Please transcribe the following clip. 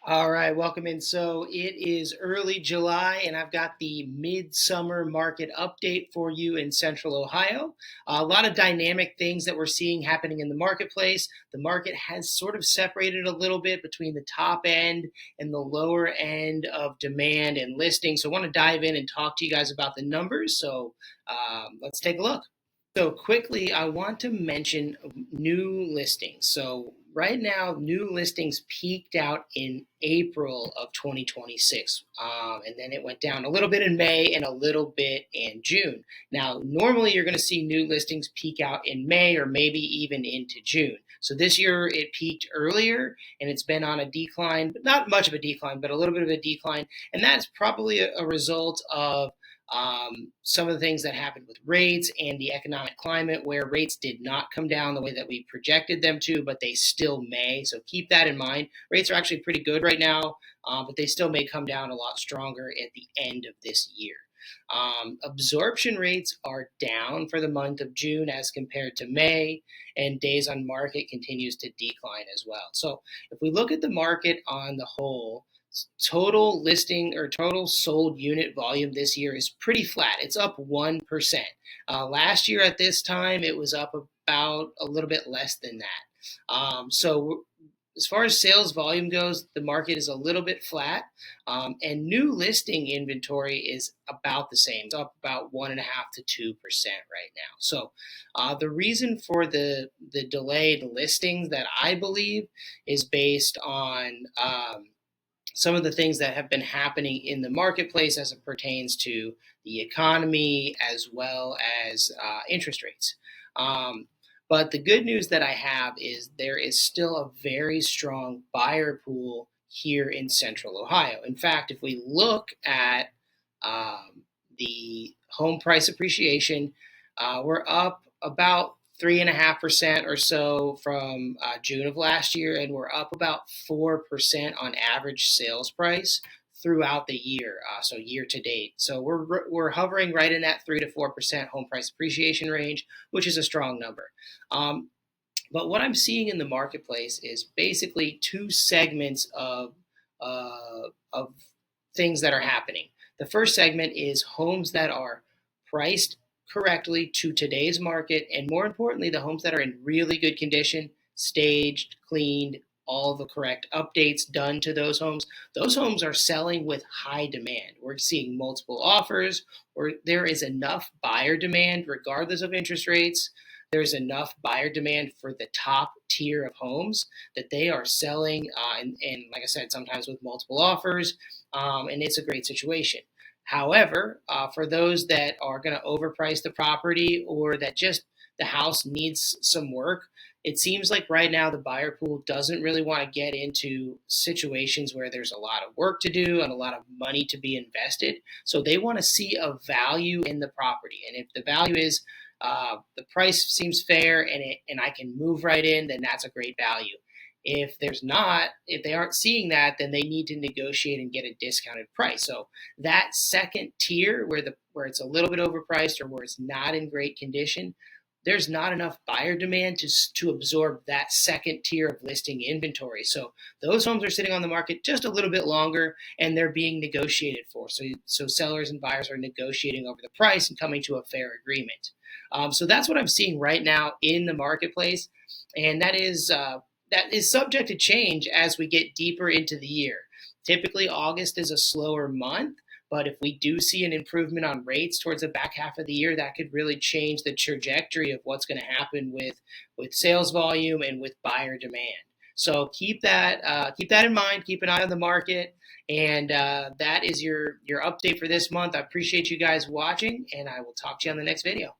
All right, welcome in. So it is early July, and I've got the midsummer market update for you in Central Ohio. A lot of dynamic things that we're seeing happening in the marketplace. The market has sort of separated a little bit between the top end and the lower end of demand and listing. So I want to dive in and talk to you guys about the numbers. So let's take a look. So quickly, I want to mention new listings. So right now, new listings peaked out in April of 2026, and then it went down a little bit in May and a little bit in June. Now, normally you're going to see new listings peak out in May or maybe even into June. So this year it peaked earlier and it's been on a decline, but not much of a decline, but a little bit of a decline, and that's probably a result of some of the things that happened with rates and the economic climate, where rates did not come down the way that we projected them to, but they still may. So keep that in mind. Rates are actually pretty good right now, but they still may come down a lot stronger at the end of this year. Absorption rates are down for the month of June as compared to May, and days on market continues to decline as well. So if we look at the market on the whole, total listing or total sold unit volume this year is pretty flat. It's up 1%. Last year at this time, it was up about a little bit less than that. So as far as sales volume goes, the market is a little bit flat, and new listing inventory is about the same. It's up about 1.5% to 2% right now. So the reason for the delayed listings that I believe is based on some of the things that have been happening in the marketplace as it pertains to the economy as well as interest rates. Um, but the good news that I have is there is still a very strong buyer pool here in Central Ohio. In fact, if we look at the home price appreciation, we're up about 3.5% or so from June of last year, and we're up about 4% on average sales price throughout the year, so year to date. So we're hovering right in that 3 to 4% home price appreciation range, which is a strong number. Um, but what I'm seeing in the marketplace is basically two segments of things that are happening. The first segment is homes that are priced correctly to today's market, and more importantly, the homes that are in really good condition, staged, cleaned, all the correct updates done to those homes. Those homes are selling with high demand. We're seeing multiple offers, or there is enough buyer demand regardless of interest rates. There's enough buyer demand for the top tier of homes that they are selling, and like I said, sometimes with multiple offers, and it's a great situation. However, for those that are going to overprice the property or that just the house needs some work, it seems like right now the buyer pool doesn't really want to get into situations where there's a lot of work to do and a lot of money to be invested. So they want to see a value in the property. And if the value is the price seems fair and I can move right in, then that's a great value. If they aren't seeing that, then they need to negotiate and get a discounted price. So that second tier where it's a little bit overpriced or where it's not in great condition, there's not enough buyer demand to absorb that second tier of listing inventory. So those homes are sitting on the market just a little bit longer and they're being negotiated for. So sellers and buyers are negotiating over the price and coming to a fair agreement. So that's what I'm seeing right now in the marketplace, and that is subject to change as we get deeper into the year. Typically, August is a slower month, but if we do see an improvement on rates towards the back half of the year, that could really change the trajectory of what's going to happen with sales volume and with buyer demand. So keep that in mind. Keep an eye on the market, and that is your update for this month. I appreciate you guys watching, and I will talk to you on the next video.